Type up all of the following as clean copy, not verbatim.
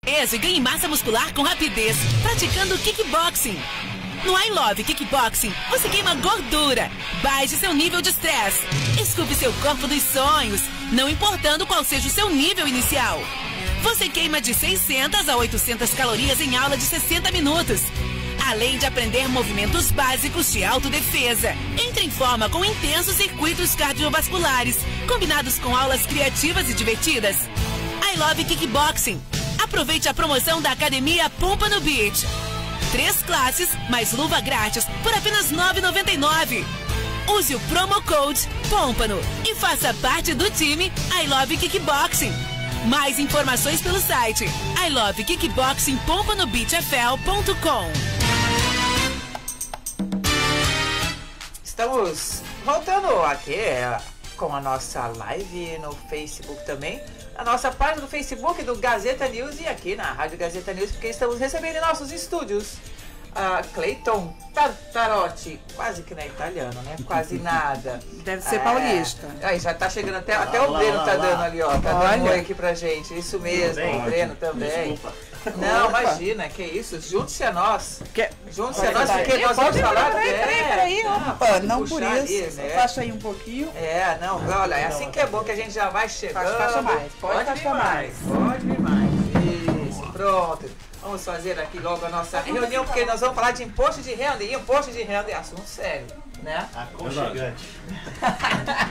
peso e ganhe massa muscular com rapidez, praticando kickboxing. No I Love Kickboxing, você queima gordura, baixe seu nível de estresse, esculpe seu corpo dos sonhos, não importando qual seja o seu nível inicial. Você queima de 600 a 800 calorias em aula de 60 minutos. Além de aprender movimentos básicos de autodefesa. Entre em forma com intensos circuitos cardiovasculares, combinados com aulas criativas e divertidas. I Love Kickboxing. Aproveite a promoção da Academia Pompano Beach. 3 classes, mais luva grátis, por apenas R$ 9,99. Use o promo code POMPANO e faça parte do time I Love Kickboxing. Mais informações pelo site ilovekickboxingpompanobeachfl.com. Estamos voltando aqui com a nossa live no Facebook também. A nossa página do Facebook do Gazeta News e aqui na Rádio Gazeta News, porque estamos recebendo em nossos estúdios Cleiton Tartarotti, quase que não é italiano, né? Quase nada. Deve ser paulista. Aí já tá chegando até o Breno tá dando ali, ó. Tá dando oi aqui pra gente. Isso mesmo, o Breno também. Desculpa. Não, imagina, que isso. Junte-se a nós. Junte-se a nós, Pode porque nós vamos falar. Peraí, opa, não por isso. Ali, né? Faixa aí um pouquinho. Não, olha, é assim que é bom que a gente já vai chegando. Faixa mais, pode vir mais. Pode vir mais. Isso, pronto. Vamos fazer aqui logo a nossa reunião, porque nós vamos falar de imposto de renda. E imposto de renda é assunto sério, né? Aconchegante.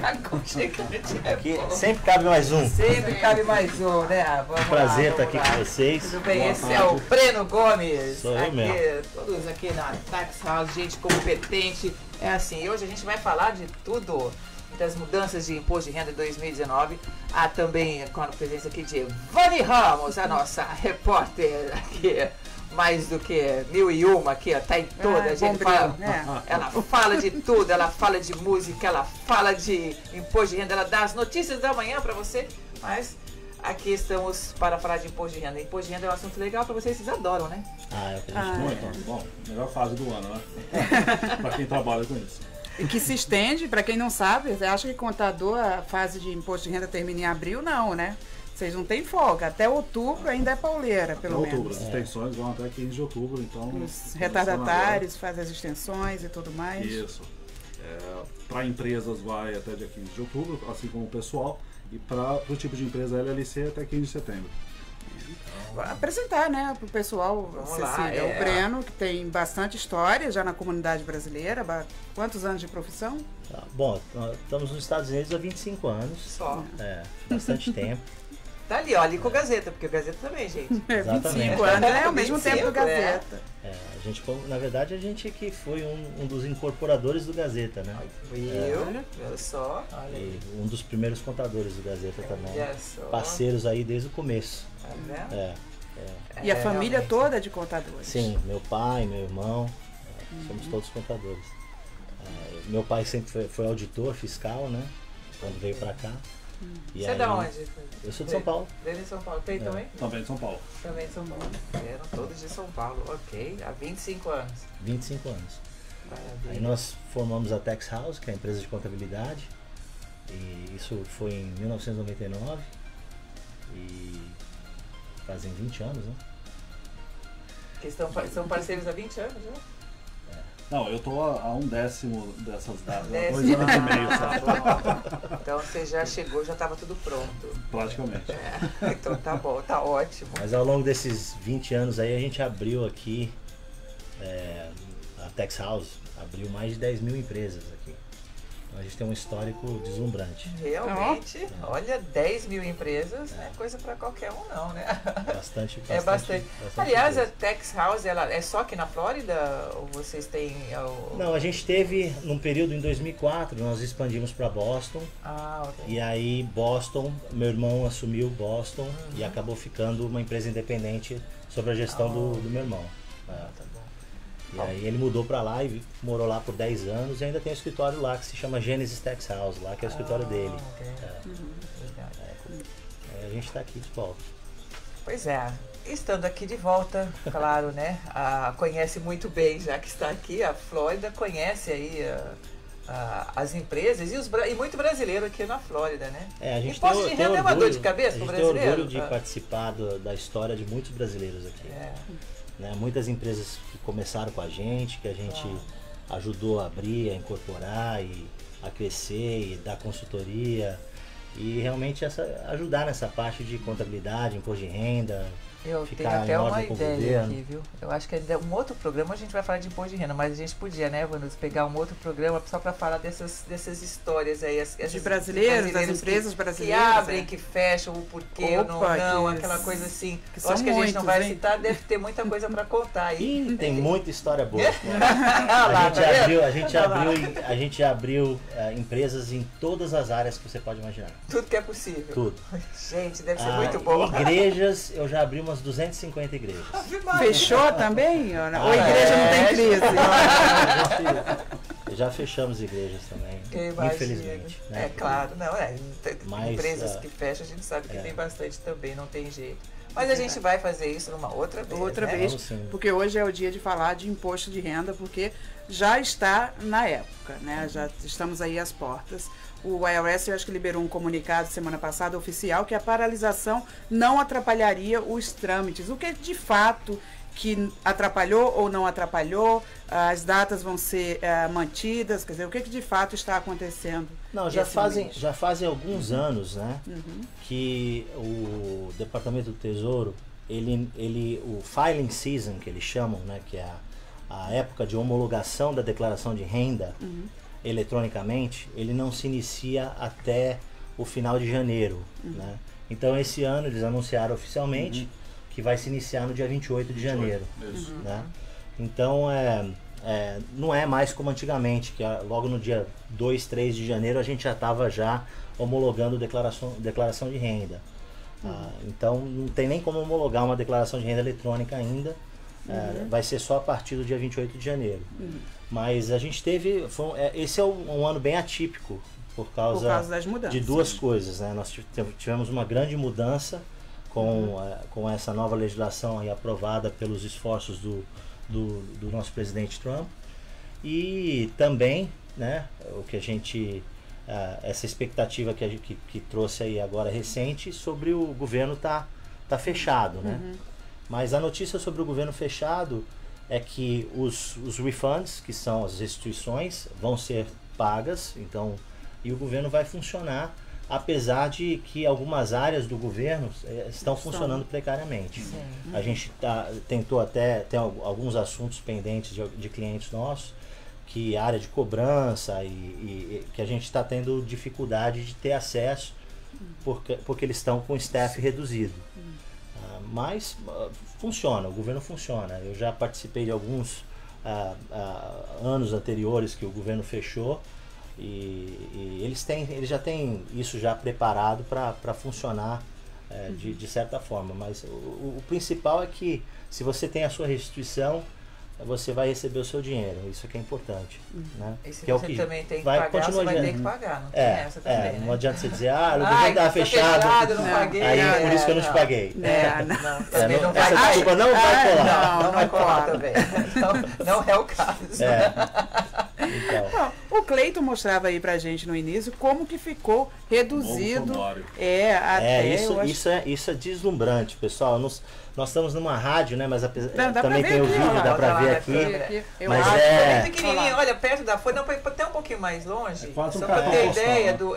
Aconchegante é Aqui bom. sempre cabe mais um. Sempre cabe mais um, né? Vamos Prazer lá, estar aqui vamos lá. com vocês. Tudo bem, esse é o Breno Gomes. Sou eu aqui, mesmo. todos aqui na Tax House, gente competente. É assim, hoje a gente vai falar de tudo, das mudanças de imposto de renda de 2019. Há também com a presença aqui de Vani Ramos, a nossa repórter aqui, mais do que 1001 aqui, ó, tá em toda, a gente fala, ela fala de tudo, ela fala de música, ela fala de imposto de renda, ela dá as notícias da manhã pra você, mas aqui estamos para falar de imposto de renda. Imposto de renda é um assunto legal pra vocês, vocês adoram, né? Eu acredito muito. Bom, melhor fase do ano, né? Pra quem trabalha com isso. E que se estende, para quem não sabe, você acha que contador, a fase de imposto de renda termina em abril? Não, né? Vocês não têm folga. Até outubro ainda é pauleira, pelo Até menos. outubro, as extensões vão até 15 de outubro, então... Os retardatários fazem as extensões e tudo mais. Isso. Para empresas vai até dia 15 de outubro, assim como o pessoal, e para o tipo de empresa LLC até 15 de setembro. Apresentar, né, pro pessoal, Cecília, o Breno, que tem bastante história já na comunidade brasileira. Quantos anos de profissão? Bom, nós estamos nos Estados Unidos há 25 anos. Só. Bastante tempo. Tá ali, ó, ali com o Gazeta, porque o Gazeta também, gente. Exatamente. 25 anos, né? Ao mesmo tempo do Gazeta. A gente, na verdade, a gente que foi um dos incorporadores do Gazeta, né? Olha só. E um dos primeiros contadores do Gazeta também. Só. Parceiros aí desde o começo. Tá vendo? E a família toda é de contadores? Sim, meu pai, meu irmão, somos todos contadores. Meu pai sempre foi auditor fiscal, né? Quando veio pra cá. E Você é da onde? Eu sou de São Paulo. Desde São Paulo. Tem também? Também de São Paulo. Também de São Paulo. Eram todos de São Paulo, ok. Há 25 anos. 25 anos. Maravilha. Aí nós formamos a Tax House, que é a empresa de contabilidade. E isso foi em 1999. E fazem 20 anos, né? Que são parceiros há 20 anos já? Não, eu tô a 1/10 dessas datas, há 2 Décimo. anos e meio, sabe? Então você já chegou, já estava tudo pronto. Praticamente. Então tá bom, tá ótimo. Mas ao longo desses 20 anos aí a gente abriu aqui, a Tax House abriu mais de 10 mil empresas aqui. Então a gente tem um histórico deslumbrante. Realmente, olha, 10 mil empresas não é coisa para qualquer um não, né? Bastante. É bastante. Aliás, empresa. a Tax House, ela é só aqui na Flórida? Ou vocês têm... Não, a gente teve, num período em 2004, nós expandimos para Boston. Ok. E aí Boston, meu irmão assumiu Boston e acabou ficando uma empresa independente sobre a gestão do meu irmão. Tá bom. E aí ele mudou para lá e morou lá por 10 anos e ainda tem um escritório lá que se chama Genesis Tax House, lá que é o escritório dele. A gente está aqui de volta. Pois é, estando aqui de volta, claro, né? Conhece muito bem, já que está aqui, a Flórida conhece aí as empresas e muito brasileiro aqui na Flórida, né? A gente Imposto de renda é uma dor de cabeça pro brasileiro. A gente tem orgulho de participar da história de muitos brasileiros aqui. Né? Muitas empresas que começaram com a gente, que a gente ajudou a abrir, a incorporar e a crescer e dar consultoria. E realmente ajudar nessa parte de contabilidade, imposto de renda. Eu tenho até uma ideia aqui, viu? Eu acho que é um outro programa, a gente vai falar de imposto de renda, mas a gente podia, né, Vanus, pegar um outro programa só para falar dessas histórias aí. De brasileiros, das empresas brasileiras. Que abrem, que fecham, o porquê, não, aquela coisa assim. Eu acho que a gente não vai citar, deve ter muita coisa para contar aí. Tem muita história boa. A gente abriu empresas em todas as áreas que você pode imaginar. Tudo que é possível. Tudo. Gente, deve ser muito bom. Igrejas, eu já abri umas 250 igrejas. Fechou também? Ou a igreja não tem crise? Já fechamos igrejas também, infelizmente. Né? Claro, empresas que fecham, a gente sabe que tem bastante também, não tem jeito. Mas a gente vai fazer isso numa outra vez. Outra vez, porque hoje é o dia de falar de imposto de renda, porque já está na época, né? Já estamos aí às portas. O IRS, eu acho que liberou um comunicado semana passada oficial que a paralisação não atrapalharia os trâmites. O que de fato que atrapalhou ou não atrapalhou, as datas vão ser mantidas, quer dizer, o que de fato está acontecendo? Não, já fazem alguns anos, né, que o Departamento do Tesouro, o filing season, que eles chamam, né, que é a época de homologação da declaração de renda, eletronicamente, ele não se inicia até o final de janeiro, né? Então esse ano eles anunciaram oficialmente que vai se iniciar no dia 28 de janeiro, né? Então não é mais como antigamente, que logo no dia 2, 3 de janeiro a gente já estava homologando declaração de renda. Então não tem nem como homologar uma declaração de renda eletrônica ainda, vai ser só a partir do dia 28 de janeiro. Mas a gente esse é um ano bem atípico por causa das mudanças, de duas coisas, né? Nós tivemos uma grande mudança com essa nova legislação aí aprovada pelos esforços do nosso presidente Trump, e também, né, o que a gente essa expectativa que trouxe aí agora recente sobre o governo tá fechado, né? Mas a notícia sobre o governo fechado é que os refunds, que são as restituições, vão ser pagas, então, e o governo vai funcionar, apesar de que algumas áreas do governo estão funcionando precariamente. A gente tentou até, tem alguns assuntos pendentes de clientes nossos, que área de cobrança e que a gente está tendo dificuldade de ter acesso, porque eles estão com staff reduzido. Mas funciona, o governo funciona. Eu já participei de alguns anos anteriores que o governo fechou, e eles já têm isso já preparado para funcionar de certa forma. Mas o principal é que, se você tem a sua restituição, você vai receber o seu dinheiro. Isso é que é importante, né? E se que você também tem que pagar, você vai ter que pagar, não tem essa também, né? Não adianta você dizer, o governo estava fechado, não paguei, aí por isso que eu não te paguei. Também não vai essa desculpa não vai colar. Não vai colar também. Não é o caso. Então. O Cleiton mostrava aí pra gente no início como que ficou reduzido. Isso é deslumbrante, pessoal. Nós estamos numa rádio, né? Mas também tem o vídeo, dá pra ver aqui. Mas é bem pequenininho, olha, perto da folha, até um pouquinho mais longe, só pra ter ideia do...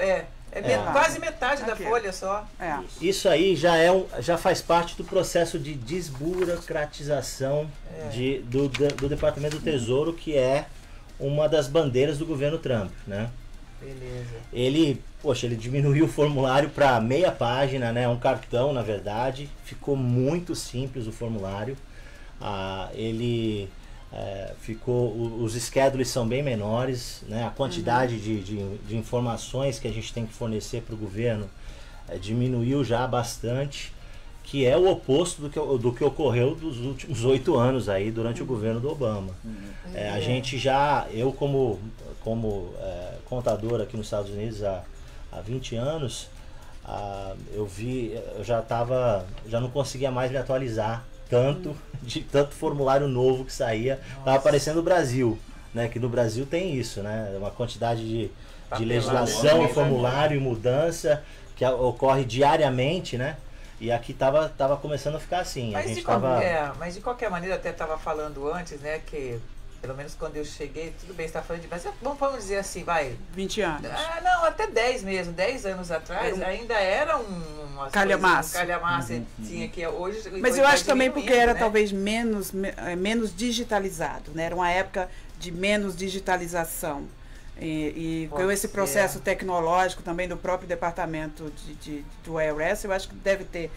quase metade da folha só. Isso aí já faz parte do processo de desburocratização do Departamento do Tesouro, que é uma das bandeiras do governo Trump, né? Beleza. Ele diminuiu o formulário para meia página, né? Um cartão, na verdade. Ficou muito simples o formulário. Os schedules são bem menores, né? A quantidade de informações que a gente tem que fornecer para o governo diminuiu já bastante, que é o oposto do que ocorreu dos últimos 8 anos aí durante o governo do Obama. A gente eu como contador aqui nos Estados Unidos há 20 anos, eu já não conseguia mais me atualizar tanto formulário novo que saía. Estava aparecendo o Brasil né, que no Brasil tem isso, né, uma quantidade de Papelada, legislação, né? formulário e mudança que ocorre diariamente, né? E aqui tava começando a ficar assim. Mas, A gente mas de qualquer maneira, eu até estava falando antes, né, que pelo menos quando eu cheguei, tudo bem, você está falando de, mas vamos dizer assim, vai. 20 anos. Ah, não, até 10 mesmo, 10 anos atrás, ainda era um calhamaço. Calhamaço, tinha que hoje. Mas eu acho também porque era né? talvez menos digitalizado, né? Era uma época de menos digitalização. E com esse processo tecnológico também do próprio departamento do IRS, eu acho que deve ter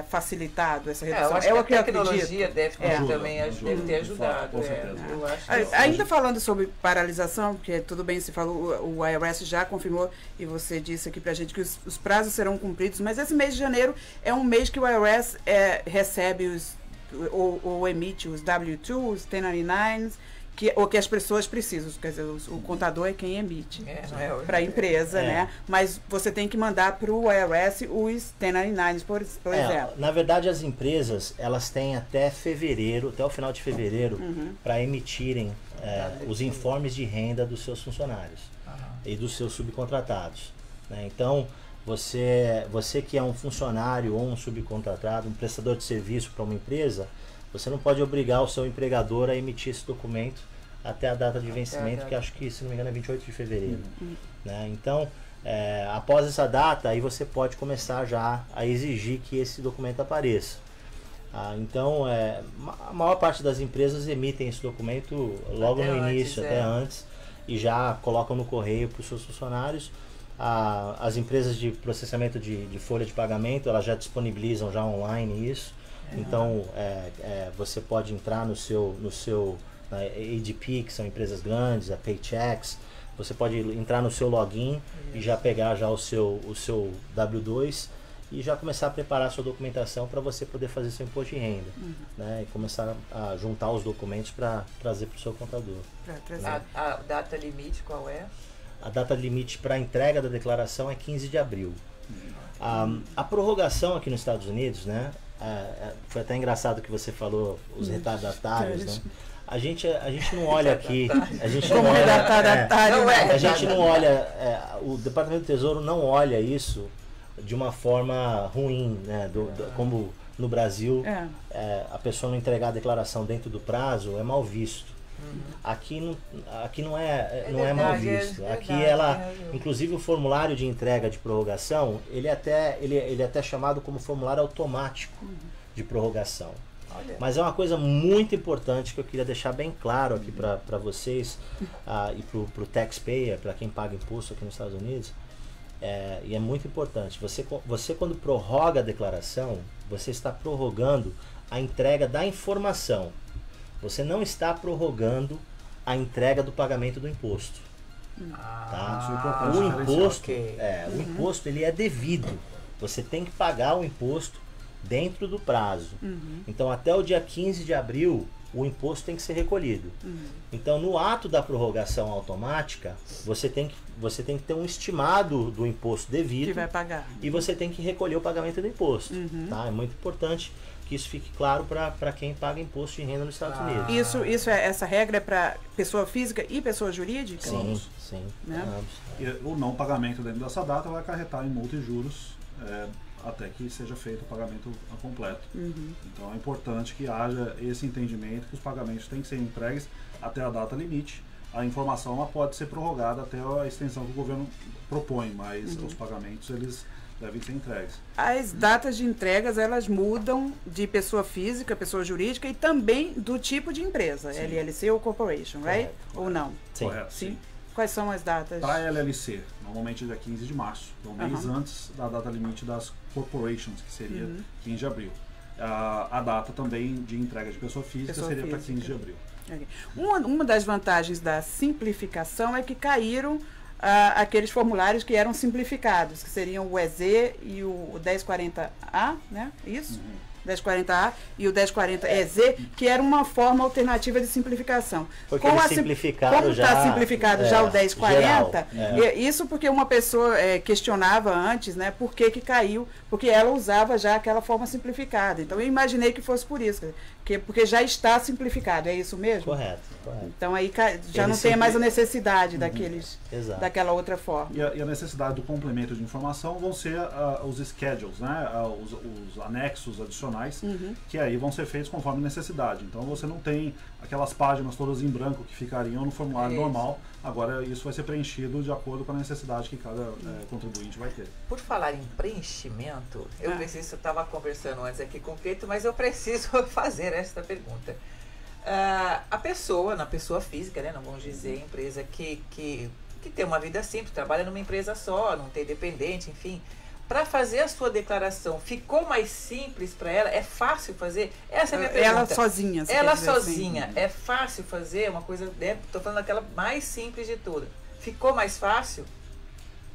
facilitado essa redução. Eu acho que a tecnologia deve ter ajudado. Com certeza. Eu acho Ainda falando sobre paralisação, porque tudo bem, você falou, o IRS já confirmou e você disse aqui pra gente que os prazos serão cumpridos, mas esse mês de janeiro é um mês que o IRS recebe ou emite os W-2, os 1099s, que as pessoas precisam, quer dizer, o contador é quem emite para a empresa, né? Mas você tem que mandar para o IRS os 1099s, por exemplo. Na verdade, as empresas, elas têm até fevereiro, até o final de fevereiro, para emitirem os informes de renda dos seus funcionários e dos seus subcontratados, né? Então, você que é um funcionário ou um subcontratado, um prestador de serviço para uma empresa, você não pode obrigar o seu empregador a emitir esse documento até a data de vencimento, que acho que, se não me engano, é 28 de fevereiro. Né? Então, após essa data, aí você pode começar já a exigir que esse documento apareça. Então, a maior parte das empresas emitem esse documento logo no início, até antes, e já colocam no correio para os seus funcionários. As empresas de processamento de folha de pagamento, elas já disponibilizam já online isso. Então, você pode entrar no seu ADP, que são empresas grandes, a Paychex, você pode entrar no seu login e já pegar já o seu W2 e já começar a preparar a sua documentação para você poder fazer seu imposto de renda, né? E começar a juntar os documentos para trazer para o seu contador. A data limite qual é? A data limite para a entrega da declaração é 15 de abril. A prorrogação aqui nos Estados Unidos, né? Foi até engraçado que você falou os retardatários, né? A gente não olha aqui, a gente não olha, a gente não olha, o Departamento do Tesouro não olha isso de uma forma ruim, né? Como no Brasil, a pessoa não entregar a declaração dentro do prazo é mal visto. Aqui não é mal visto. Aqui inclusive o formulário de entrega de prorrogação, ele é até chamado como formulário automático de prorrogação. Mas é uma coisa muito importante que eu queria deixar bem claro aqui para vocês e para o taxpayer, para quem paga imposto aqui nos Estados Unidos, e é muito importante. Você quando prorroga a declaração, você está prorrogando a entrega da informação. Você não está prorrogando a entrega do pagamento do imposto. Tá? O imposto ele é devido. Você tem que pagar o imposto dentro do prazo. Então, até o dia 15 de abril, o imposto tem que ser recolhido. Então, no ato da prorrogação automática, você tem que ter um estimado do imposto devido que vai pagar. E você tem que recolher o pagamento do imposto. Tá? É muito importante que isso fique claro para quem paga imposto de renda nos Estados Unidos. Essa regra é para pessoa física e pessoa jurídica? Sim. Né? E o não pagamento dentro dessa data vai acarretar em multa e juros até que seja feito o pagamento completo. Então é importante que haja esse entendimento que os pagamentos têm que ser entregues até a data limite. A informação ela pode ser prorrogada até a extensão que o governo propõe, mas os pagamentos eles devem ser entregues. As datas de entregas, elas mudam de pessoa física, pessoa jurídica e também do tipo de empresa, LLC ou Corporation, right? Ou não? Correto. Sim. Quais são as datas? Para a LLC, normalmente é dia 15 de março, então mês antes da data limite das Corporations, que seria 15 de abril. A data também de entrega de pessoa física seria para 15 de abril. Okay. Uma das vantagens da simplificação é que caíram aqueles formulários que eram simplificados, que seriam o EZ e o 1040A, né? Isso? 1040A e o 1040EZ, que era uma forma alternativa de simplificação. Porque eles simplificaram como está simplificado já o 1040, isso porque uma pessoa questionava antes, né, por que caiu, porque ela usava já aquela forma simplificada. Então eu imaginei que fosse por isso, porque já está simplificado, é isso mesmo? Correto. Então aí já não tem mais a necessidade daquela outra forma. E a necessidade do complemento de informação vão ser os schedules, né? Os anexos adicionais, que aí vão ser feitos conforme necessidade. Então você não tem aquelas páginas todas em branco que ficariam no formulário normal. Agora isso vai ser preenchido de acordo com a necessidade que cada contribuinte vai ter. Por falar em preenchimento, eu estava conversando antes aqui com o Pedro, mas eu preciso fazer esta pergunta. A pessoa, na pessoa física, né, não vamos dizer empresa que tem uma vida simples, trabalha numa empresa só, não tem dependente, enfim, para fazer a sua declaração, ficou mais simples para ela? É fácil fazer? Essa é a minha pergunta. Ela sozinha. Ela sozinha, assim. É fácil fazer uma coisa, estou falando daquela mais simples de todas. Ficou mais fácil?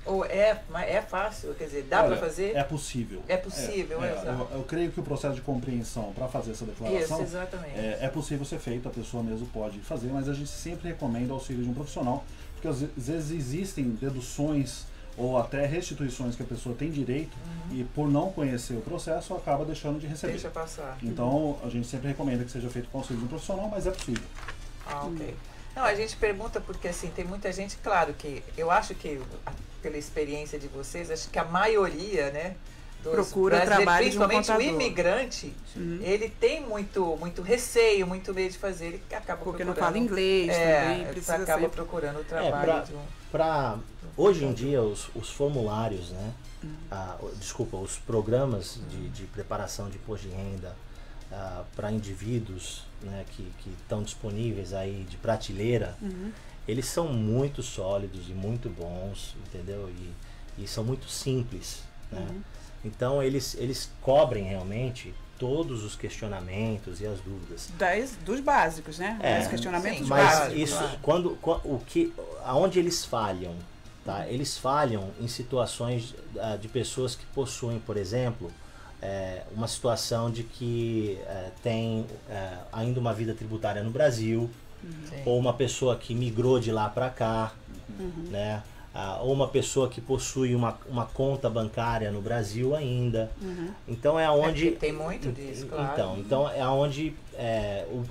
Ou é fácil? Quer dizer, dá para fazer? É possível. É possível, eu creio que o processo de compreensão para fazer essa declaração é possível ser feito, a pessoa mesmo pode fazer, mas a gente sempre recomenda o auxílio de um profissional, porque às vezes existem deduções ou até restituições que a pessoa tem direito e por não conhecer o processo acaba deixando de receber. Deixa passar. Então a gente sempre recomenda que seja feito com auxílio de um profissional, mas é possível. Ok. Não, a gente pergunta porque assim, tem muita gente, claro que eu acho que pela experiência de vocês, acho que a maioria, né, procura trabalho principalmente de um contador. O imigrante, ele tem muito receio, muito medo de fazer, ele acaba porque procurando. Não fala inglês também, precisa acaba procurando o trabalho hoje em dia os formulários, né, os programas de preparação de imposto de renda para indivíduos, né, que estão disponíveis aí de prateleira, eles são muito sólidos e muito bons, entendeu? E são muito simples, né? Então eles cobrem realmente todos os questionamentos e as dúvidas. Dos básicos, né? Os questionamentos básicos. Mas isso, aonde eles falham, tá? Eles falham em situações de pessoas que possuem, por exemplo, uma situação de que tem ainda uma vida tributária no Brasil, ou uma pessoa que migrou de lá para cá, né? Ou uma pessoa que possui uma conta bancária no Brasil ainda. Então é onde tem muito disso, claro. Então é onde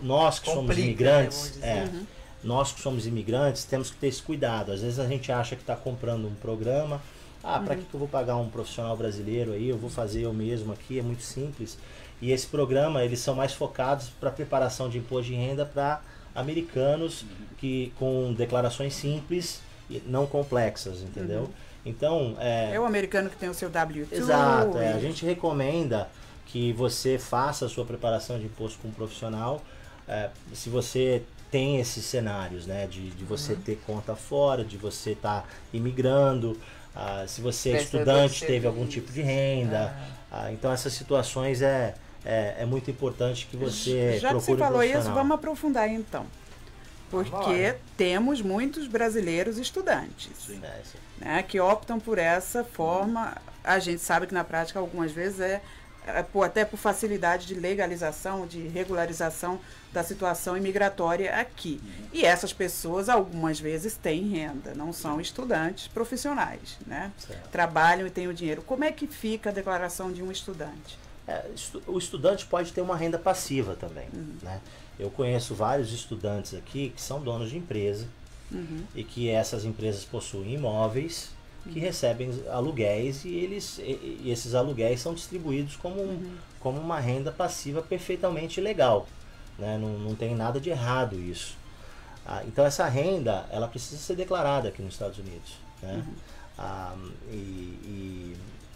nós que somos imigrantes, nós que somos imigrantes temos que ter esse cuidado. Às vezes a gente acha que está comprando um programa. Para que eu vou pagar um profissional brasileiro aí? Eu vou fazer eu mesmo aqui, é muito simples. E esse programa, eles são mais focados para preparação de imposto de renda para americanos com declarações simples e não complexas, entendeu? Então, é o americano que tem o seu W2. Exato, a gente recomenda que você faça a sua preparação de imposto com um profissional, se você tem esses cenários, né, de você ter conta fora, de você estar imigrando, se você é estudante, teve algum tipo de renda. Então essas situações é muito importante que você já procure que você falou um isso, vamos aprofundar então. Porque temos muitos brasileiros estudantes, né, que optam por essa forma. A gente sabe que na prática algumas vezes até por facilidade de legalização, de regularização da situação imigratória aqui. E essas pessoas algumas vezes têm renda, não são estudantes profissionais, né? Trabalham e têm o dinheiro. Como é que fica a declaração de um estudante? O estudante pode ter uma renda passiva também, né? Eu conheço vários estudantes aqui que são donos de empresa e que essas empresas possuem imóveis que recebem aluguéis e esses aluguéis são distribuídos como uma renda passiva perfeitamente legal, né? Não tem nada de errado isso. Então essa renda ela precisa ser declarada aqui nos Estados Unidos, né?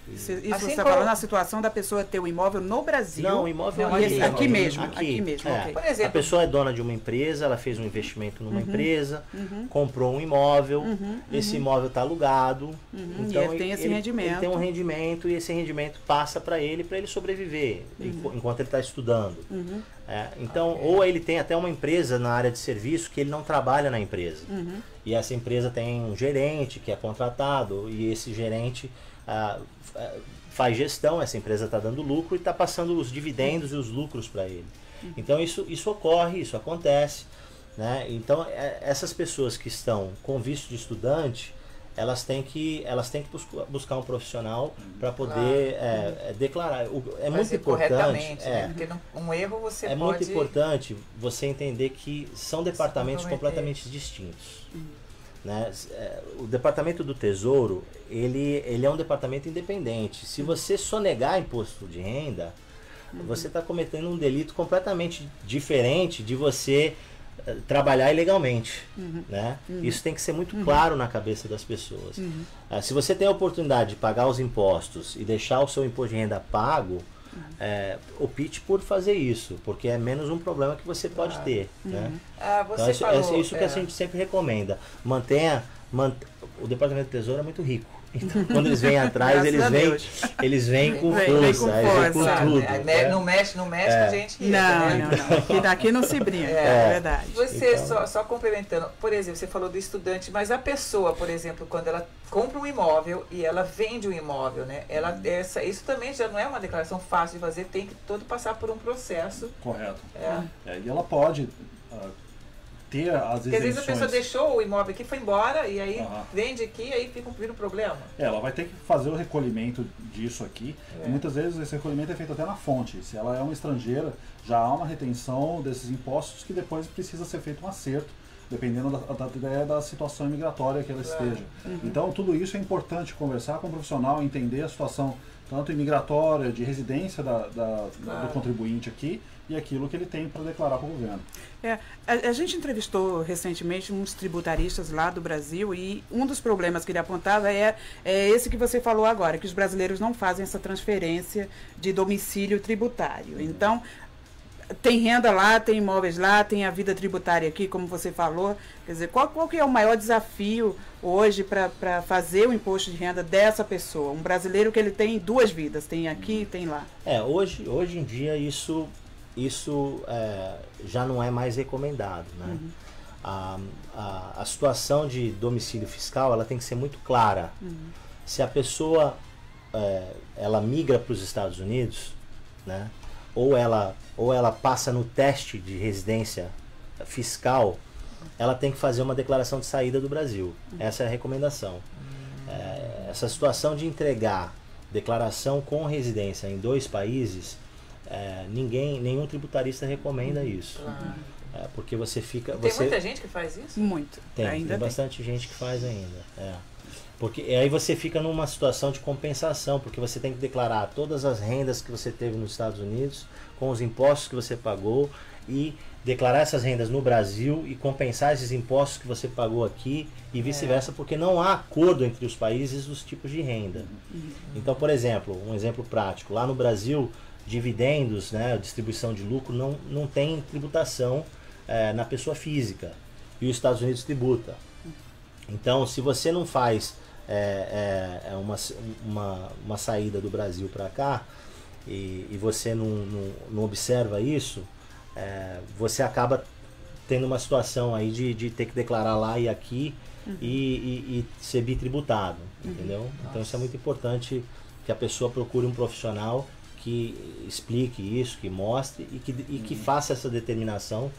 Isso assim você está falando na situação da pessoa ter o imóvel no Brasil? Não, o imóvel aqui mesmo. Aqui mesmo. Okay. Por exemplo, a pessoa é dona de uma empresa, ela fez um investimento numa empresa, comprou um imóvel, esse imóvel está alugado, então e ele tem esse rendimento. Ele tem um rendimento e esse rendimento passa para ele sobreviver enquanto ele está estudando. Então, ou ele tem até uma empresa na área de serviço que ele não trabalha na empresa. E essa empresa tem um gerente que é contratado e esse gerente faz gestão, essa empresa está dando lucro e está passando os dividendos e os lucros para ele. Então isso ocorre, isso acontece, né? Então essas pessoas que estão com visto de estudante, elas têm que buscar um profissional para poder declarar. É muito importante, né? Porque um erro você pode... muito importante você entender que são departamentos completamente distintos. Né? O Departamento do Tesouro, ele é um departamento independente. Se você sonegar imposto de renda, você está cometendo um delito completamente diferente de você trabalhar ilegalmente, né? Isso tem que ser muito claro na cabeça das pessoas. Se você tem a oportunidade de pagar os impostos e deixar o seu imposto de renda pago, opte por fazer isso, porque é menos um problema que você pode ter, né? Você então, é isso que a gente sempre recomenda. O Departamento do Tesouro é muito rico. Então, quando eles vêm atrás, eles vêm com força, com tudo. Não mexe com a gente. Não. Daqui não se brinca, é verdade. Você, então, só complementando, por exemplo, você falou do estudante, mas a pessoa, por exemplo, quando ela compra um imóvel e ela vende um imóvel, né? Isso também já não é uma declaração fácil de fazer, tem que todo passar por um processo. Correto. E ela pode... ter as Porque às vezes a pessoa deixou o imóvel aqui, foi embora, e aí vende aqui, e aí fica um problema. Ela vai ter que fazer o recolhimento disso aqui. E muitas vezes esse recolhimento é feito até na fonte. Se ela é uma estrangeira, já há uma retenção desses impostos que depois precisa ser feito um acerto, dependendo da situação migratória que ela esteja. Então tudo isso é importante conversar com o profissional, entender a situação tanto imigratória, de residência do contribuinte aqui, e aquilo que ele tem para declarar para o governo. A gente entrevistou recentemente uns tributaristas lá do Brasil e um dos problemas que ele apontava é esse que você falou agora, que os brasileiros não fazem essa transferência de domicílio tributário. Então, tem renda lá, tem imóveis lá, tem a vida tributária aqui, como você falou. Quer dizer, qual que é o maior desafio hoje para fazer o imposto de renda dessa pessoa? Um brasileiro que ele tem duas vidas, tem aqui e tem lá. Hoje em dia isso já não é mais recomendado, né? A situação de domicílio fiscal, ela tem que ser muito clara. Se a pessoa ela migra para os Estados Unidos, né? ou ela passa no teste de residência fiscal, ela tem que fazer uma declaração de saída do Brasil. Essa é a recomendação. Essa situação de entregar declaração com residência em 2 países, nenhum tributarista recomenda isso. Porque você fica... Tem muita gente que faz isso? Muito. Tem bastante gente que faz ainda. Porque aí você fica numa situação de compensação, porque você tem que declarar todas as rendas que você teve nos Estados Unidos, com os impostos que você pagou, e declarar essas rendas no Brasil e compensar esses impostos que você pagou aqui e vice-versa, porque não há acordo entre os países dos tipos de renda. Então, por exemplo, um exemplo prático, lá no Brasil, dividendos, né, distribuição de lucro, não tem tributação na pessoa física, e os Estados Unidos tributa. Então, se você não faz uma saída do Brasil para cá e você não observa isso, você acaba tendo uma situação aí de ter que declarar lá e aqui e ser bitributado, entendeu? Então isso é muito importante, que a pessoa procure um profissional que explique isso, que mostre e que faça essa determinação,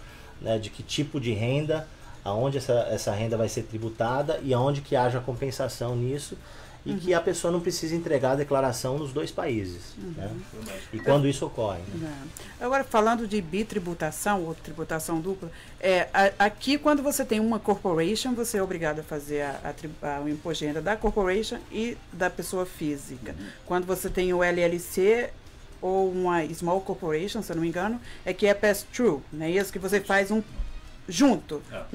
né, de que tipo de renda, aonde essa renda vai ser tributada e aonde que haja compensação nisso, e que a pessoa não precisa entregar a declaração nos 2 países. Né? E quando isso ocorre. Né? Agora, falando de bitributação ou tributação dupla, aqui quando você tem uma corporation, você é obrigado a fazer o imposto de renda da corporation e da pessoa física. Quando você tem o LLC ou uma small corporation, se eu não me engano, que é pass-through, né? Isso que você faz um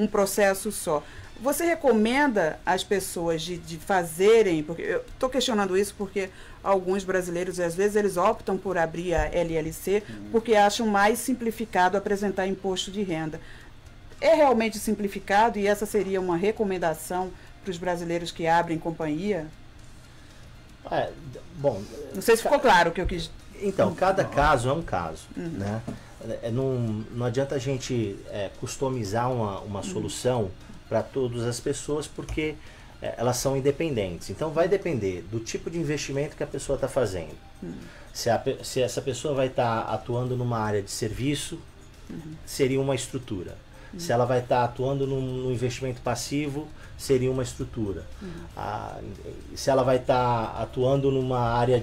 processo só. Você recomenda às pessoas de fazerem, porque eu estou questionando isso porque alguns brasileiros, às vezes, eles optam por abrir a LLC porque acham mais simplificado apresentar imposto de renda. É realmente simplificado e essa seria uma recomendação para os brasileiros que abrem companhia? Bom, não sei se ficou claro o que eu quis. Então, cada caso é um caso, né? Não adianta a gente customizar uma solução para todas as pessoas, porque elas são independentes. Então vai depender do tipo de investimento que a pessoa está fazendo. Se essa pessoa vai estar atuando numa área de serviço, seria uma estrutura. Se ela vai estar atuando num investimento passivo, seria uma estrutura. Se ela vai estar atuando numa área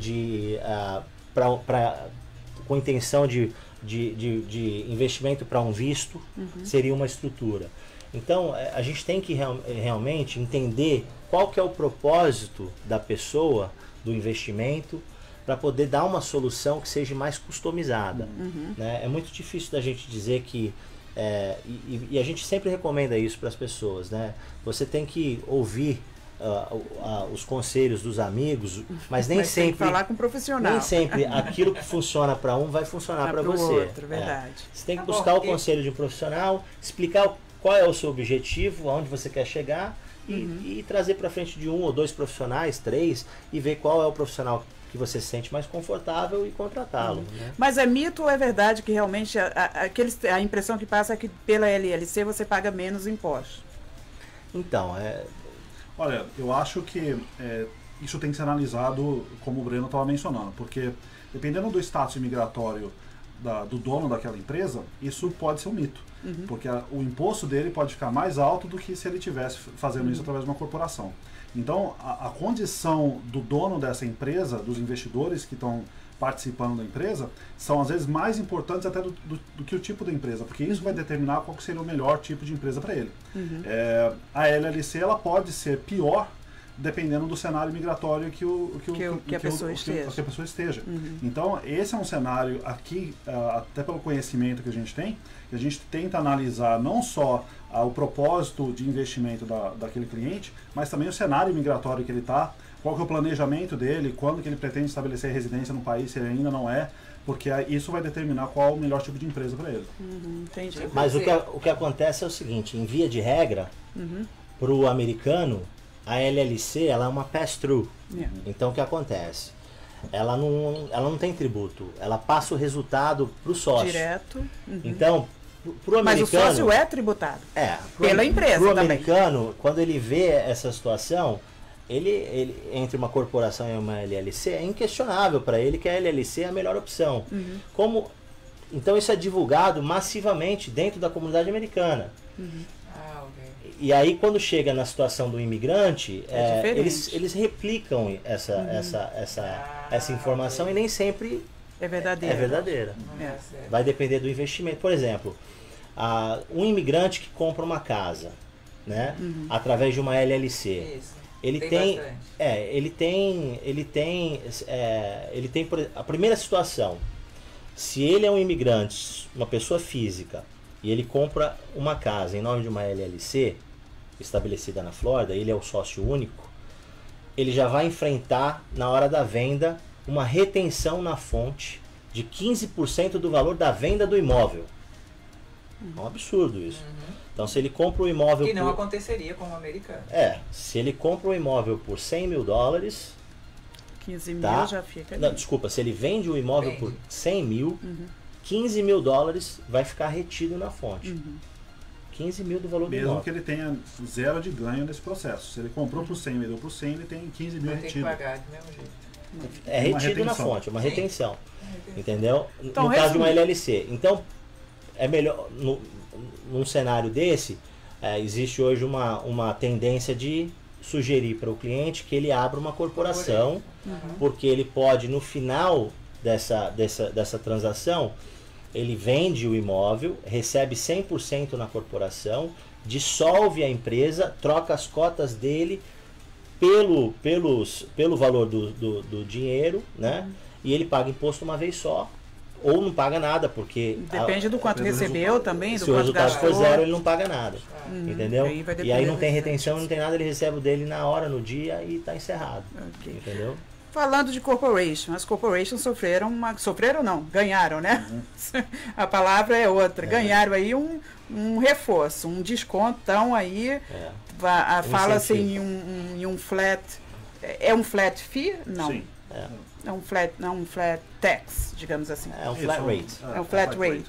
com intenção de investimento para um visto, seria uma estrutura. Então, a gente tem que realmente entender qual que é o propósito da pessoa, do investimento, para poder dar uma solução que seja mais customizada. Né? É muito difícil da gente dizer que... e a gente sempre recomenda isso para as pessoas. Né? Você tem que ouvir os conselhos dos amigos, mas nem sempre... Tem que falar com um profissional. Nem sempre aquilo que funciona para um vai funcionar para você. Outro, verdade. Você tem que buscar o conselho de um profissional, explicar qual é o seu objetivo, aonde você quer chegar e trazer para frente de 1 ou 2 profissionais, 3, e ver qual é o profissional que você se sente mais confortável e contratá-lo. Né? Mas é mito ou é verdade que realmente a impressão que passa é que pela LLC você paga menos impostos? Então, olha, eu acho que isso tem que ser analisado como o Breno estava mencionando, porque dependendo do status imigratório do dono daquela empresa, isso pode ser um mito. Porque o imposto dele pode ficar mais alto do que se ele estivesse fazendo isso através de uma corporação. Então, a condição do dono dessa empresa, dos investidores que estão participando da empresa, são às vezes mais importantes até do que o tipo da empresa, porque isso vai determinar qual que seria o melhor tipo de empresa para ele. A LLC ela pode ser pior dependendo do cenário migratório que a pessoa esteja. Então, esse é um cenário aqui, até pelo conhecimento que a gente tenta analisar não só o propósito de investimento daquele cliente, mas também o cenário migratório que ele está, qual que é o planejamento dele, quando que ele pretende estabelecer residência no país, se ele ainda não é, porque isso vai determinar qual o melhor tipo de empresa para ele. Entendi. Mas o que acontece é o seguinte, em via de regra, para o americano, a LLC ela é uma pass-through. Então o que acontece? Ela não tem tributo, ela passa o resultado para o sócio. Direto. Então, pro americano... Mas o sócio é tributado. Pela empresa pro também. Americano, quando ele vê essa situação, ele entre uma corporação e uma LLC, é inquestionável para ele que a LLC é a melhor opção. Então isso é divulgado massivamente dentro da comunidade americana. E aí, quando chega na situação do imigrante, eles replicam essa informação e nem sempre é verdadeira. Vai depender do investimento. Por exemplo, um imigrante que compra uma casa, né, através de uma LLC. Isso. Ele tem a primeira situação. Se ele é um imigrante, uma pessoa física, e ele compra uma casa em nome de uma LLC estabelecida na Flórida, ele é o sócio único, ele já vai enfrentar, na hora da venda, uma retenção na fonte de 15% do valor da venda do imóvel. É um absurdo isso. Então, se ele compra o imóvel... Que não aconteceria com o americano. Se ele compra o imóvel por $100 mil... 15 mil já fica... Não, desculpa, se ele vende o imóvel por 100 mil, $15 mil vai ficar retido na fonte. 15 mil do valor do imóvel. Mesmo que ele tenha zero de ganho nesse processo. Se ele comprou por 100 e vendeu por 100, ele tem 15 mil retido. Tem que pagar do mesmo jeito. É retido na fonte, é uma retenção. Entendeu? Então, no caso de uma LLC. Então, é melhor, num cenário desse, existe hoje uma tendência de sugerir para o cliente que ele abra uma corporação, porque ele pode, no final dessa transação, ele vende o imóvel, recebe 100% na corporação, dissolve a empresa, troca as cotas dele pelo valor do dinheiro, né? E ele paga imposto uma vez só, ou não paga nada, porque... Depende do quanto recebeu também, do se o quanto resultado gastou. for zero, ele não paga nada. Entendeu? E aí não tem do retenção, não tem nada, ele recebe o dele na hora, no dia, e está encerrado. Entendeu? Falando de corporation, as corporations sofreram não, ganharam, né? A palavra é outra, ganharam aí um reforço, um descontão aí, fala-se em um flat, é um flat fee? Não. Sim. flat tax, digamos assim. É um flat rate. É um flat rate.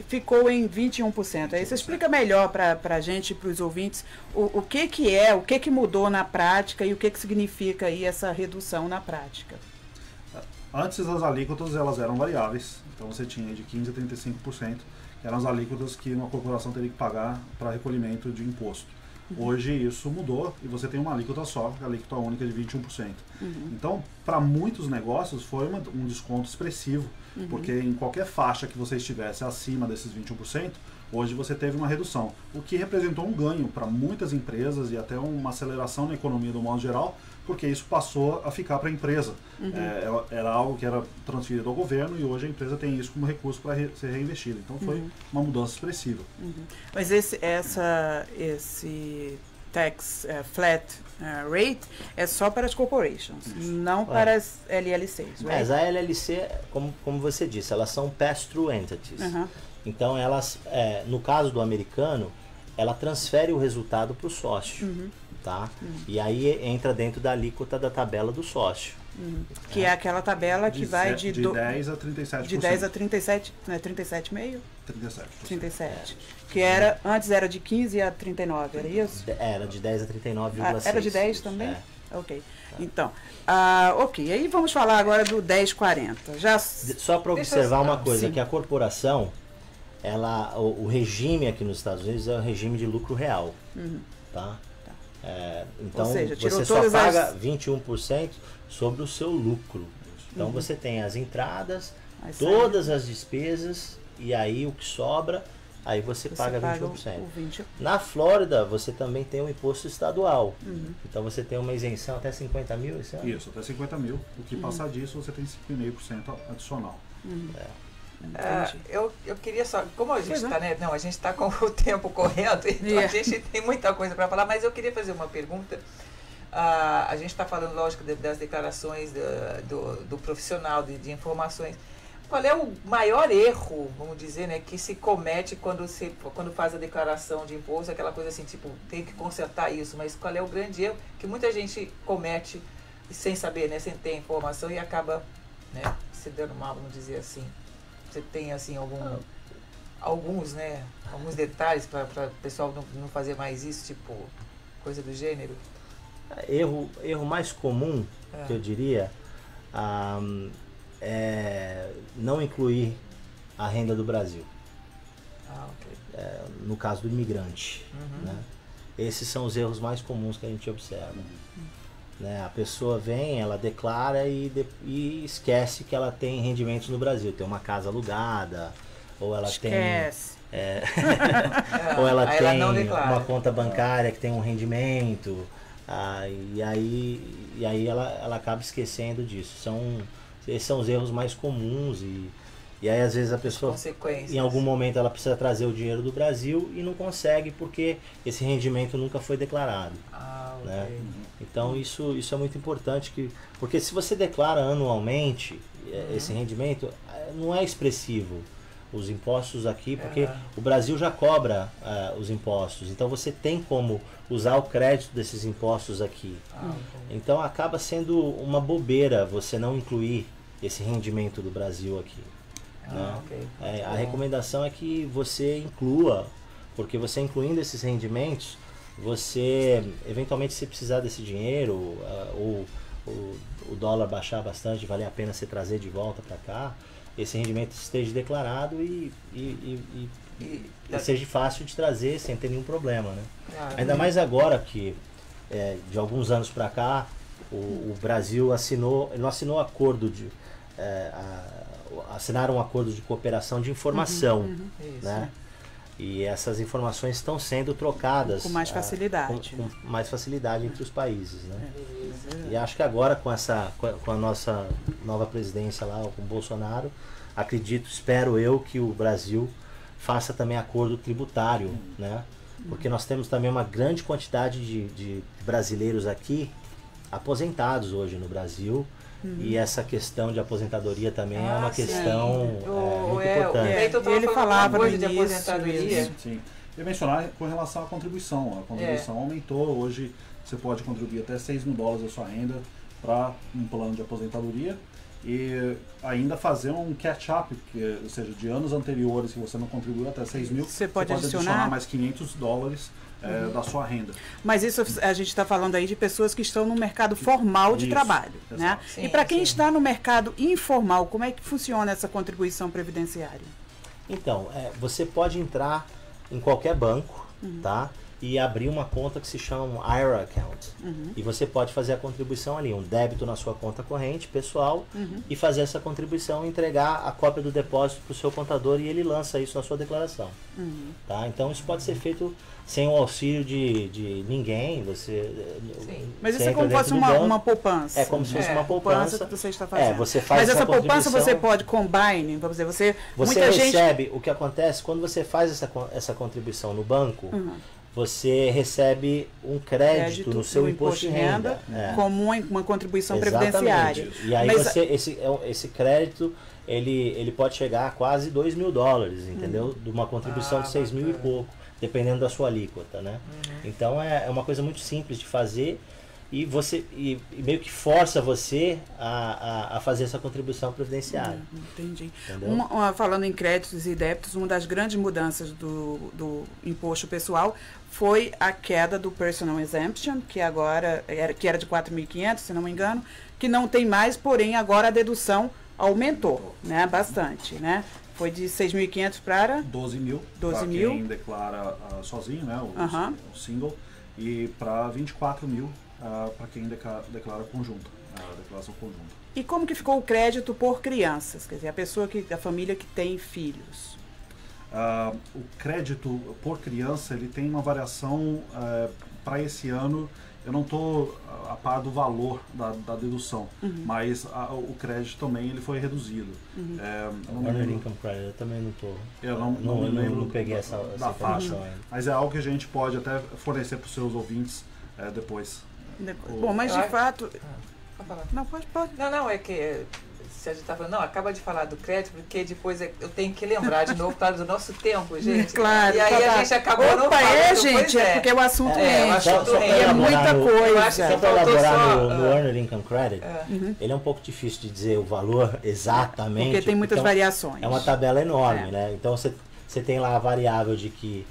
Ficou em 21%. Aí você explica melhor para a gente, para os ouvintes, o que mudou na prática e o que significa aí essa redução na prática. Antes as alíquotas elas eram variáveis, então você tinha de 15% a 35%, que eram as alíquotas que uma corporação teria que pagar para recolhimento de imposto. Hoje isso mudou e você tem uma alíquota só, a alíquota única de 21%. Então, para muitos negócios foi um desconto expressivo, porque em qualquer faixa que você estivesse acima desses 21%, hoje você teve uma redução, o que representou um ganho para muitas empresas e até uma aceleração na economia do modo geral, porque isso passou a ficar para a empresa. Era algo que era transferido ao governo e hoje a empresa tem isso como recurso para ser reinvestido. Então foi uma mudança expressiva. Mas esse tax flat rate é só para as corporations, não para as LLCs. Right? Mas a LLC, como você disse, elas são pass-through entities. Então elas, no caso do americano, ela transfere o resultado para o sócio. Tá? E aí entra dentro da alíquota da tabela do sócio. Que é aquela tabela que vai de 10 a 37%. De 10 a 37, não é 37,5%? 37. Que antes era de 15 a 39, era isso? Era de 10 a 39,6. Era de 10 também? Ok. Então, ok. Aí vamos falar agora do 1040. Só para observar uma coisa, que a corporação, o regime aqui nos Estados Unidos é o regime de lucro real. Tá? Então, ou seja, você só paga 21% sobre o seu lucro. Então, você tem as entradas, todas as despesas, e aí o que sobra, aí você paga 21%. Na Flórida, você também tem um imposto estadual. Então, você tem uma isenção até 50 mil? Isso, até 50 mil. O que passar disso, você tem 5,5% adicional. Eu queria só, como a gente está, né? Não, a gente está com o tempo correndo, então a gente tem muita coisa para falar, mas eu queria fazer uma pergunta. A gente está falando, lógico, das declarações do profissional de informações. Qual é o maior erro, vamos dizer, né, que se comete quando faz a declaração de imposto, aquela coisa assim, tipo, tem que consertar isso, mas qual é o grande erro que muita gente comete sem saber, né, sem ter informação e acaba, né, se dando mal, vamos dizer assim. Você tem assim alguns detalhes para o pessoal não fazer mais isso, tipo coisa do gênero? Erro mais comum, que eu diria, é não incluir a renda do Brasil. No caso do imigrante. Né? Esses são os erros mais comuns que a gente observa. Né? A pessoa vem, ela declara e esquece que ela tem rendimentos no Brasil. Tem uma casa alugada, ou ela tem ou ela tem uma conta bancária que tem um rendimento, e aí ela acaba esquecendo disso. Esses são os erros mais comuns e aí às vezes a pessoa em algum momento ela precisa trazer o dinheiro do Brasil e não consegue porque esse rendimento nunca foi declarado. Né? Então isso é muito importante, porque se você declara anualmente esse rendimento, não é expressivo os impostos aqui, porque o Brasil já cobra os impostos, então você tem como usar o crédito desses impostos aqui. Então acaba sendo uma bobeira você não incluir esse rendimento do Brasil aqui. Né? A recomendação é que você inclua, porque você incluindo esses rendimentos, você eventualmente se precisar desse dinheiro ou o dólar baixar bastante, vale a pena você trazer de volta para cá, esse rendimento esteja declarado e seja fácil de trazer sem ter nenhum problema, né? Ainda mais agora que de alguns anos para cá o Brasil não assinou acordo assinaram um acordo de cooperação de informação, né? E essas informações estão sendo trocadas com mais facilidade, com mais facilidade entre os países, né? E acho que agora com a nossa nova presidência lá, com o Bolsonaro, espero eu que o Brasil faça também acordo tributário, né? Porque nós temos também uma grande quantidade de brasileiros aqui aposentados hoje no Brasil. E essa questão de aposentadoria também é uma questão muito importante. Ele falava coisa de aposentadoria. Sim. Eu ia mencionar com relação à contribuição. A contribuição aumentou. Hoje você pode contribuir até $6.000 da sua renda para um plano de aposentadoria. e ainda fazer um catch-up, ou seja, de anos anteriores que você não contribuiu até 6 mil, você pode adicionar mais $500 da sua renda. Mas isso a gente está falando aí de pessoas que estão no mercado formal de trabalho, né? Sim, e para quem sim. está no mercado informal, como é que funciona essa contribuição previdenciária? Então, você pode entrar em qualquer banco, tá? E abrir uma conta que se chama um IRA account. E você pode fazer a contribuição ali, um débito na sua conta corrente pessoal, e fazer essa contribuição e entregar a cópia do depósito para o seu contador e ele lança isso na sua declaração. Tá? Então isso pode ser feito sem o auxílio de ninguém. Mas você isso é como se fosse uma poupança. É como se fosse uma poupança. Que você está fazendo. Você faz Mas essa poupança contribuição, você pode combine, vamos dizer, você muita recebe, gente... o que acontece, quando você faz essa contribuição no banco, você recebe um crédito no seu imposto de renda. Como uma contribuição Exatamente. previdenciária. E aí Mas, esse crédito, ele pode chegar a quase $2 mil, entendeu? De uma contribuição de 6 mil e pouco, dependendo da sua alíquota, né? Então é uma coisa muito simples de fazer e meio que força você a fazer essa contribuição previdenciária. Entendi. Entendeu? Falando em créditos e débitos, uma das grandes mudanças do imposto pessoal foi a queda do personal exemption, que agora que era de 4.500, se não me engano, que não tem mais, porém agora a dedução aumentou, né, bastante, né? Foi de 6.500 para 12 mil. 12 para mil. quem declara sozinho, né, o single, e para 24 mil para quem declara conjunto, a declaração conjunta. E como que ficou o crédito por crianças? Quer dizer, a família que tem filhos. O crédito por criança, ele tem uma variação para esse ano. Eu não estou a par do valor da dedução, mas o crédito também ele foi reduzido. O Earned Income Credit, eu também não estou. Eu não me lembro não peguei essa faixa, ainda. mas é algo que a gente pode até fornecer para os seus ouvintes depois. Bom, mas de fato... Pode falar. Não, pode. Não, é que se a gente tá falando, acaba de falar do crédito, porque depois eu tenho que lembrar de novo, do nosso tempo, gente. Claro. E aí a gente acabou não falando. Gente, porque o assunto rende. É É muita coisa. Só para elaborar no Earned Income Credit, ele é um pouco difícil de dizer o valor exatamente. Porque tem muitas variações. É uma tabela enorme, né? Então você tem lá a variável de que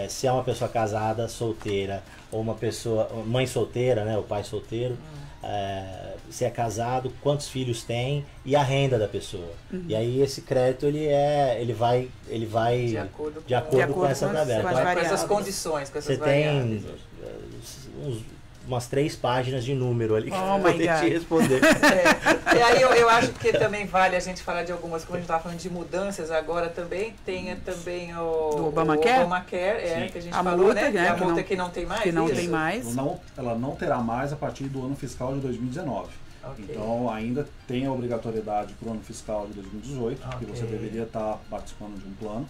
se é uma pessoa casada, solteira, ou uma pessoa, mãe solteira, né? O pai solteiro. Se é casado, quantos filhos tem e a renda da pessoa. E aí esse crédito ele vai de acordo com essa tabela. Com essas condições, com essas você variáveis. tem umas 3 páginas de número ali que Oh eu vou ter que te responder. E aí eu acho que também vale a gente falar de algumas, como a gente estava falando de mudanças agora também, tem também do Obamacare? O Obamacare, que a gente falou, multa, né? Que a multa que não tem mais. Que não isso? tem mais. Ela não terá mais a partir do ano fiscal de 2019. Okay. Então ainda tem a obrigatoriedade para o ano fiscal de 2018, que você deveria estar participando de um plano,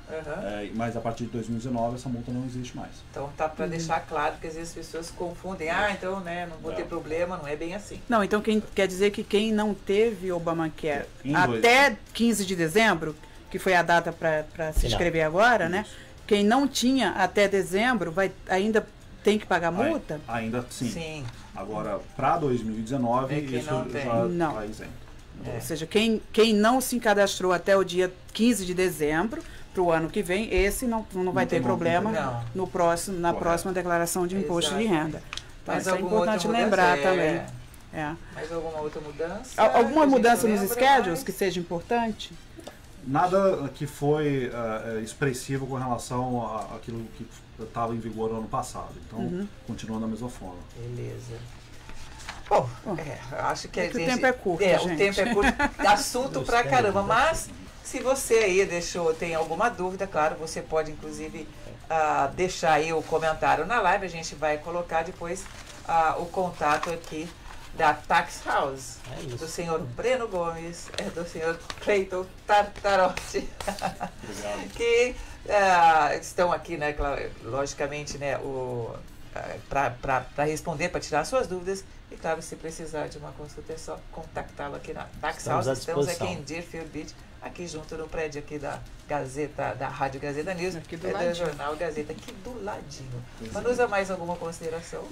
mas a partir de 2019 essa multa não existe mais. Então tá para deixar claro que às vezes as pessoas confundem, então né, não vou ter problema, não é bem assim. Não, então quer dizer que quem não teve Obamacare Até até 15 de dezembro, que foi a data para se inscrever agora, né? Quem não tinha até dezembro ainda tem que pagar multa? Ainda sim. Sim. Agora, para 2019, isso já está isento. Ou seja, quem não se cadastrou até o dia 15 de dezembro, para o ano que vem, esse não vai ter problema na próxima declaração de imposto de renda. Então, isso é importante lembrar também. Mais alguma outra mudança? Alguma mudança nos schedules que seja importante? Nada que foi expressivo com relação àquilo que estava em vigor no ano passado. Então, continua da mesma forma. Beleza. Bom, acho que a gente... o tempo é curto, gente. O tempo é curto. Assunto pra caramba. Mas, se você aí tem alguma dúvida, claro, você pode, inclusive, deixar aí o comentário na live. A gente vai colocar depois o contato aqui da Tax House, do senhor Breno Gomes, do senhor Cleiton Tartarotti, que estão aqui, né, logicamente, né, para responder, para tirar suas dúvidas. E claro, se precisar de uma consulta, é só contactá-lo aqui na Tax House. Estamos aqui em Deerfield Beach, aqui junto no prédio aqui da Gazeta, da Rádio Gazeta News, Aqui do do ladinho. Jornal Gazeta, aqui do ladinho. Vanusa, mais alguma consideração?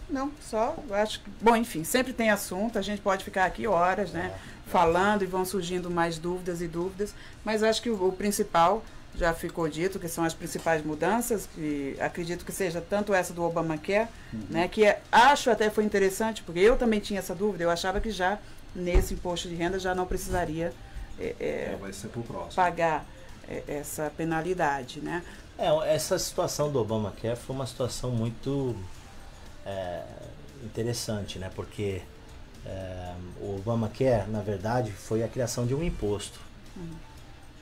Não, só, eu acho que, bom, enfim, sempre tem assunto, a gente pode ficar aqui horas, né, falando e vão surgindo mais dúvidas e dúvidas, mas acho que o principal já ficou dito, que são as principais mudanças, que acredito que seja tanto essa do Obamacare, né, que acho até foi interessante, porque eu também tinha essa dúvida, eu achava que já nesse imposto de renda já não precisaria vai ser pro próximo. pagar essa penalidade, né? Essa situação do Obamacare foi uma situação muito interessante, né? Porque o Obamacare, na verdade, foi a criação de um imposto.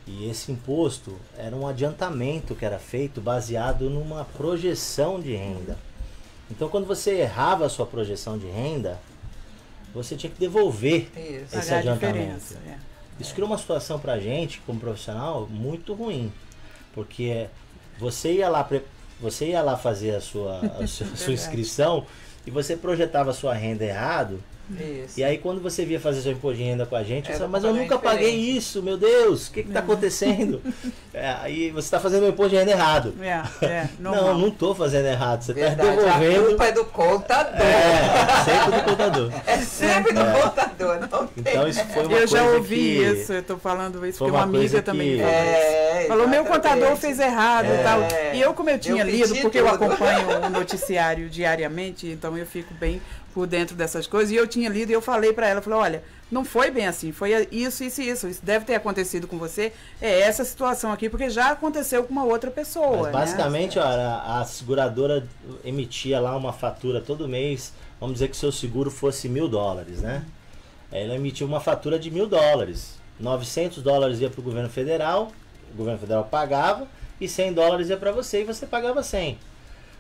E esse imposto era um adiantamento que era feito baseado numa projeção de renda. Então, quando você errava a sua projeção de renda, você tinha que devolver Isso. esse Pagar a adiantamento. diferença, Isso criou uma situação pra gente, como profissional, muito ruim. Porque você ia lá fazer a sua inscrição e você projetava a sua renda errado. Isso. E aí quando você via fazer seu imposto de renda com a gente, você Era falava, mas eu nunca completamente paguei diferente. isso, meu Deus, o que está acontecendo? Aí você está fazendo o imposto de renda errado. normal. Não estou fazendo errado, você está Verdade, a devolvendo. culpa é do contador. Sempre do contador. É sempre do contador, não tem. Então isso foi uma Eu coisa já ouvi que... isso, eu estou falando isso foi porque uma uma coisa amiga também que- falou isso. Falou, meu contador exatamente. fez errado e tal. E eu, como eu tinha pedi lido, porque eu tudo. acompanho o noticiário diariamente, então eu fico bem por dentro dessas coisas. E eu tinha lido e eu falei para ela, falei, olha, não foi bem assim, foi isso, isso e isso. Isso deve ter acontecido com você. É essa situação aqui, porque já aconteceu com uma outra pessoa. Mas basicamente, olha, a seguradora emitia lá uma fatura todo mês, vamos dizer que o seu seguro fosse $1.000, né? Ela emitiu uma fatura de $1.000. $900 ia para o governo federal pagava, e $100 ia para você e você pagava 100.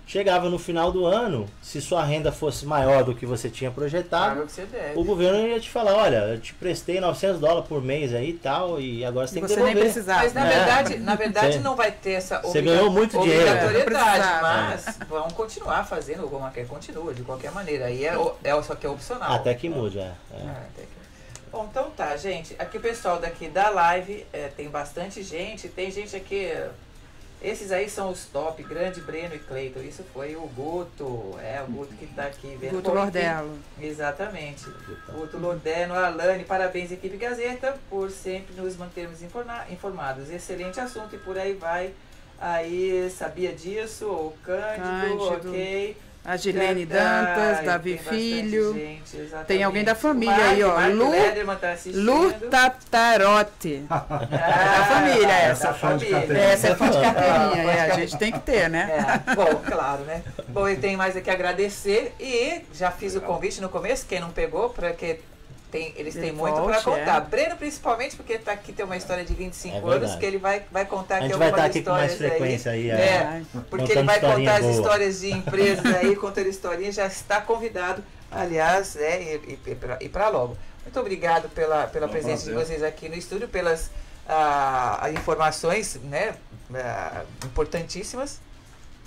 Chegava no final do ano, se sua renda fosse maior do que você tinha Paga projetado, o que você deve. o governo ia te falar, olha, eu te prestei $900 por mês aí e tal, e agora você tem que Você nem devolver. precisava. Mas na verdade Você- não vai ter essa você ganhou muito dinheiro. obrigatoriedade, Não mas vão continuar fazendo, o Obamacare continua de qualquer maneira. Aí só que é opcional. Até que mude, Até que... Bom, então tá, gente. Aqui o pessoal daqui da live, tem bastante gente. Tem gente aqui... Esses aí são os top, Grande, Breno e Cleiton. Isso foi o Guto. O Guto que tá aqui vendo. Guto Bom, enfim, Lordello. Exatamente. Guto Lordello, Alane, parabéns, equipe Gazeta, por sempre nos mantermos informados. Excelente assunto e por aí vai. Aí, sabia disso? O Cândido, ok. A Gilene Dantas, Davi Tem bastante Filho. gente, exatamente. Tem alguém da família aí, ó. Marco Lederman tá assistindo. Lu Tatarote. A família Essa é fã de carteirinha. Essa é fã de carteirinha, Ah, a gente tem que ter, né? Bom, claro, né? Bom, eu tenho mais aqui a agradecer e já fiz o convite no começo, quem não pegou, porque eles têm muito para contar. Breno, principalmente, porque tá aqui, tem uma história de 25 anos que ele vai contar a aqui gente vai estar algumas aqui com mais histórias frequência aí. porque ele vai contando contar as historinha boa. histórias de empresas aí, contando historinha, já está convidado, aliás, e para logo. Muito obrigado pela presença de vocês aqui no estúdio, pelas informações, né, importantíssimas.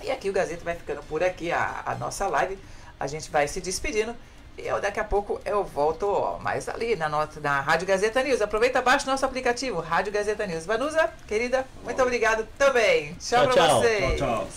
E aqui o Gazeta vai ficando por aqui, a nossa live. A gente vai se despedindo. E daqui a pouco eu volto mais ali na Rádio Gazeta News. Aproveita, baixa o nosso aplicativo, Rádio Gazeta News. Vanusa, querida, muito obrigado também. Tchau, Tchau, pra tchau. vocês. Tchau, tchau.